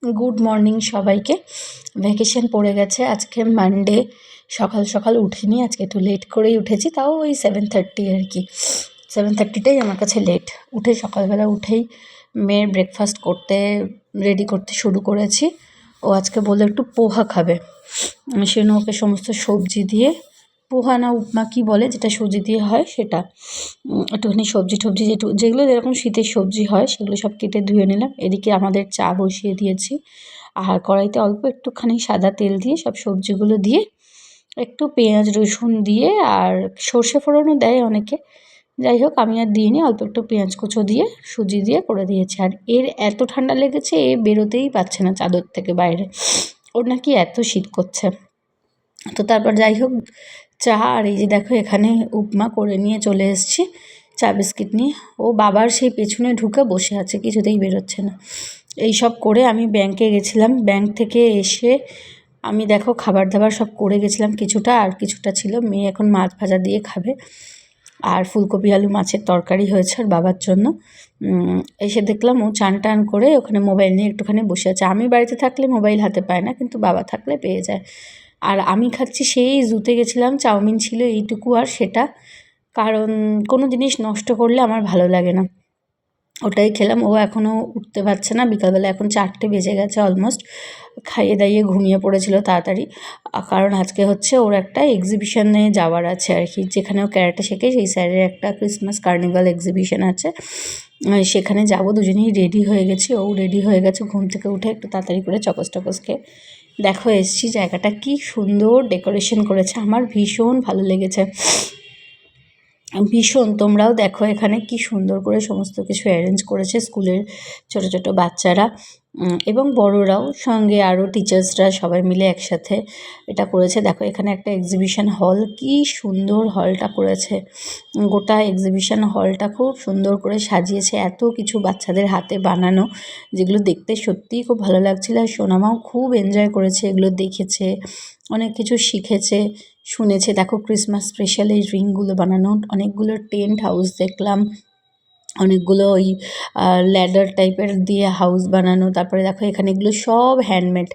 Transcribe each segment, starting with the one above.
Good morning সবাইকে। Vacation পড়ে গেছে। আজকে মানডে, সকাল সকাল উঠিনি, আজকে একটু লেট করেই উঠেছি, তাও ওই 7:30 আর কি। 7:30টাই আমার কাছে লেট। উঠে সকালবেলা উঠেই মেয়ের ব্রেকফাস্ট রেডি করতে শুরু করেছি। ও আজকে বললো একটু পোহা খাবে। সেজন্য ওকে সমস্ত সবজি দিয়ে, পোহা না উপমা কী বলে, যেটা সুজি দিয়ে হয় সেটা, একটুখানি সবজি টবজি যেগুলো যেরকম শীতের সবজি হয় সেগুলো সব কেটে ধুয়ে নিলাম। এদিকে আমাদের চা বসিয়ে দিয়েছি, আর কড়াইতে অল্প একটুখানি সাদা তেল দিয়ে সব সবজিগুলো দিয়ে একটু পেঁয়াজ রসুন দিয়ে, আর সর্ষে ফোড়নও দেয় অনেকে, যাই হোক আমি আর দিইনি, অল্প একটু পেঁয়াজ কুচো দিয়ে সুজি দিয়ে করে দিয়েছি। আর এর এত ঠান্ডা লেগেছে, এ বেরোতেই পারছে না চাদর থেকে বাইরে, ওর নাকি এত শীত করছে। তো তারপর যাই হোক, চা আর এই যে দেখো এখানে উপমা করে নিয়ে চলে এসেছি চা বিস্কিট নিয়ে। ও বাবার সেই পেছনে ঢুকে বসে আছে, কিছুতেই বেরোচ্ছে না। এই সব করে আমি ব্যাংকে গেছিলাম। ব্যাংক থেকে এসে আমি দেখো খাবার দাবার সব করে গেছিলাম কিছুটা, আর কিছুটা ছিল। মেয়ে এখন মাছ ভাজা দিয়ে খাবে, আর ফুলকপি আলু মাছের তরকারি হয়েছে আর বাবার জন্য। এসে দেখলাম ও চান টান করে ওখানে মোবাইল নিয়ে একটুখানি বসে আছে। আমি বাড়িতে থাকলে মোবাইল হাতে পায় না, কিন্তু বাবা থাকলে পেয়ে যায়। আর আমি খাচ্ছি সেই জুতে গেছিলাম, চাউমিন ছিল এইটুকু, আর সেটা কারণ কোনো জিনিস নষ্ট করলে আমার ভালো লাগে না, ওটাই খেলাম। ও এখনও উঠতে পারছে না, বিকালবেলা এখন 4টে বেজে গেছে অলমোস্ট। খাইয়ে দাইয়ে ঘুমিয়ে পড়েছিল তাড়াতাড়ি, কারণ আজকে হচ্ছে ওর একটা এক্সিবিশনে যাওয়ার আছে আর কি, যেখানে ও ক্যারাটে শেখে, সেই স্যারের একটা ক্রিসমাস কার্নিভাল এক্সিবিশন আছে, সেখানে যাব। দুজনেই রেডি হয়ে গেছি, ও রেডি হয়ে গেছে, ঘুম থেকে উঠে একটু তাড়াতাড়ি করে চকস টকস খেয়ে দেখো এসছি। জায়গাটা কি সুন্দর ডেকোরেশন করেছে, আমার ভীষণ ভালো লেগেছে, ভীষণ। তোমরাও দেখো এখানে কি সুন্দর করে সমস্ত কিছু অ্যারেঞ্জ করেছে স্কুলের ছোট ছোট বাচ্চারা এবং বড়রাও, সঙ্গে আরও টিচার্সরা সবাই মিলে একসাথে এটা করেছে। দেখো এখানে একটা এক্সিবিশন হল, কি সুন্দর হলটা করেছে। গোটা এক্সিবিশন হলটা খুব সুন্দর করে সাজিয়েছে, এত কিছু বাচ্চাদের হাতে বানানো, যেগুলো দেখতে সত্যিই খুব ভালো লাগছিল। আর সোনামাও খুব এনজয় করেছে, এগুলো দেখেছে, অনেক কিছু শিখেছে, শুনেছে। দেখো ক্রিসমাস স্পেশাল এই রিংগুলো বানানো, অনেকগুলো টেন্ট হাউস দেখলাম, অনেকগুলো ওই ল্যাডার টাইপের দিয়ে হাউস বানানো। তারপরে দেখো এখানে এগুলো সব হ্যান্ডমেড,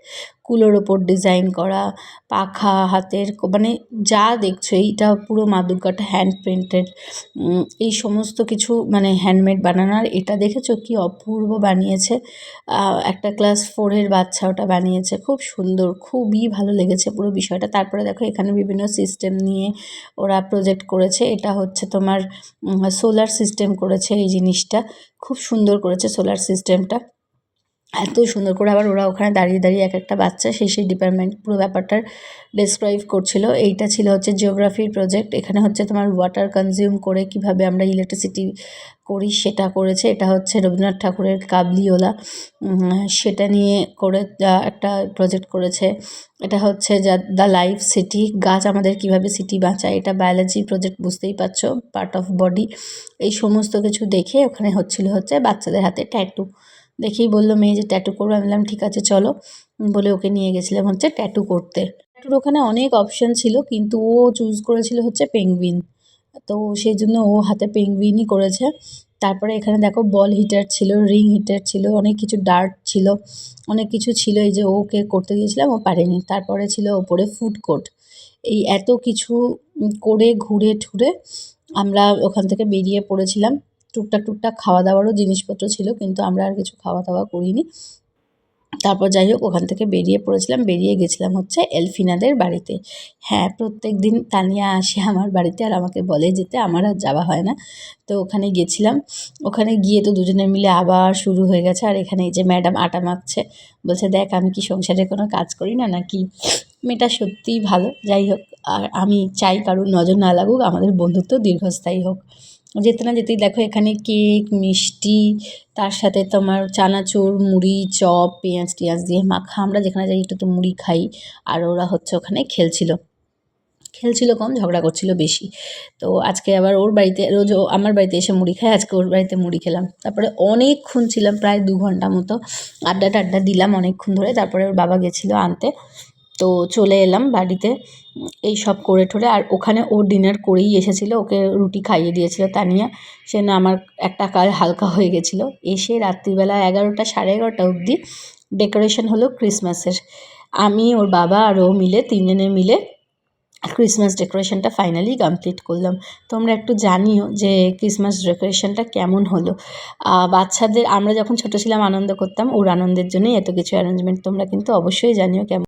কুলোর ওপর ডিজাইন করা, পাখা, হাতের মানে যা দেখছো এইটা পুরো মা দুর্গাটা হ্যান্ড প্রিন্টেড, এই সমস্ত কিছু মানে হ্যান্ডমেড বানানো। আর এটা দেখেছো কি অপূর্ব বানিয়েছে, একটা ক্লাস 4-এর বাচ্চা ওটা বানিয়েছে, খুব সুন্দর, খুবই ভালো লেগেছে পুরো বিষয়টা। তারপরে দেখো এখানে বিভিন্ন সিস্টেম নিয়ে ওরা প্রজেক্ট করেছে, এটা হচ্ছে তোমার সোলার সিস্টেম করেছে এই জিনিসটা, খুব সুন্দর করেছে সোলার সিস্টেমটা, এত সুন্দর করে। আবার ওরা ওখানে দাঁড়িয়ে দাঁড়িয়ে এক একটা বাচ্চা সেই ডিপার্টমেন্ট পুরো ব্যাপারটার ডেসক্রাইব করছিল। এইটা ছিল হচ্ছে জিওগ্রাফির প্রজেক্ট, এখানে হচ্ছে তোমার ওয়াটার কনজিউম করে কিভাবে আমরা ইলেকট্রিসিটি করি সেটা করেছে। এটা হচ্ছে রবীন্দ্রনাথ ঠাকুরের কাবলিওলা, সেটা নিয়ে করে একটা প্রজেক্ট করেছে। এটা হচ্ছে দ্য লাইফ সিটি, গাছ আমাদের কিভাবে সিটি বাঁচায়, এটা বায়োলজি প্রজেক্ট, বুঝতেই পারছো, পার্ট অফ বডি। এই সমস্ত কিছু দেখে ওখানে হচ্ছে বাচ্চাদের হাতে ট্যাটু, দেখেই বললো মেয়ে যে ট্যাটু করবো। আমি বললাম ঠিক আছে চলো, বলে ওকে নিয়ে গেছিলাম হচ্ছে ট্যাটু করতে। ট্যাটুর ওখানে অনেক অপশান ছিল, কিন্তু ও চুজ করেছিল হচ্ছে পেঙ্গুইন, তো সেই জন্য ও হাতে পেঙ্গুইনই করেছে। তারপরে এখানে দেখো বল হিটার ছিল, রিং হিটার ছিল, অনেক কিছু ডার্ট ছিল, অনেক কিছু ছিল। এই যে ওকে করতে দিয়েছিলাম, ও পারেনি। তারপরে ছিল ওপরে ফুড কোর্ট, এই এত কিছু করে ঘুরে ঠুরে আমরা ওখান থেকে বেরিয়ে পড়েছিলাম। টুকটাক খাওয়া দাওয়ারও জিনিসপত্র ছিল, কিন্তু আমরা আর কিছু খাওয়া দাওয়া করিনি। তারপর যাই হোক ওখান থেকে বেরিয়ে পড়েছিলাম, বেরিয়ে গেছিলাম হচ্ছে এলফিনাদের বাড়িতে। হ্যাঁ, প্রত্যেক দিন তানিয়া আসে আমার বাড়িতে আর আমাকে বলে যেতে, আমার আর যাওয়া হয় না। তো ওখানে গেছিলাম, ওখানে গিয়ে তো দুজনে মিলে আবার শুরু হয়ে গেছে। আর এখানে এই যে ম্যাডাম আটা মাখছে, বলছে দেখ আমি কি সংসারে কোনো কাজ করি না নাকি। মেয়েটা সত্যিই ভালো। যাই হোক, আর আমি চাই কারোর নজর না লাগুক, আমাদের বন্ধুত্ব দীর্ঘস্থায়ী হোক। যেতে না যেতেই দেখো এখানে কেক, মিষ্টি, তার সাথে তোমার চানাচুর, মুড়ি, চপ, পেঁয়াজ টিয়াজ দিয়ে মাখা, আমরা যেখানে যাই একটু তো মুড়ি খাই। আর ওরা হচ্ছে ওখানে খেলছিল কম, ঝগড়া করছিল বেশি। তো আজকে আবার ওর বাড়িতে, রোজ ও আমার বাড়িতে এসে মুড়ি খায়, আজকে ওর বাড়িতে মুড়ি খেলাম। তারপরে অনেকক্ষণ ছিলাম, প্রায় 2 ঘন্টা মতো আড্ডা দিলাম অনেকক্ষণ ধরে। তারপরে ওর বাবা গেছিলো আনতে, তো চলে এলাম বাড়িতে। এই সব করে ঠোরে, আর ওখানে ও ডিনার করেই এসেছিলো, ওকে রুটি খাইয়ে দিয়েছিল তানিয়া, সে না আমার একটা কাজ হালকা হয়ে গেছিলো। এসে রাত্রিবেলা 11টা, সাড়ে 11টা অবধি ডেকোরেশন হলো ক্রিসমাসের। আমি, ওর বাবা আর ও মিলে, তিনজনে মিলে ক্রিসমাস ডেকোরেশনটা ফাইনালি কমপ্লিট করলাম। তোমরা একটু জানিও যে ক্রিসমাস ডেকোরেশনটা কেমন হলো। বাচ্চাদের, আমরা যখন ছোটো ছিলাম আনন্দ করতাম, ওর আনন্দের জন্যই এত কিছু অ্যারেঞ্জমেন্ট। তোমরা কিন্তু অবশ্যই জানিও কেমন।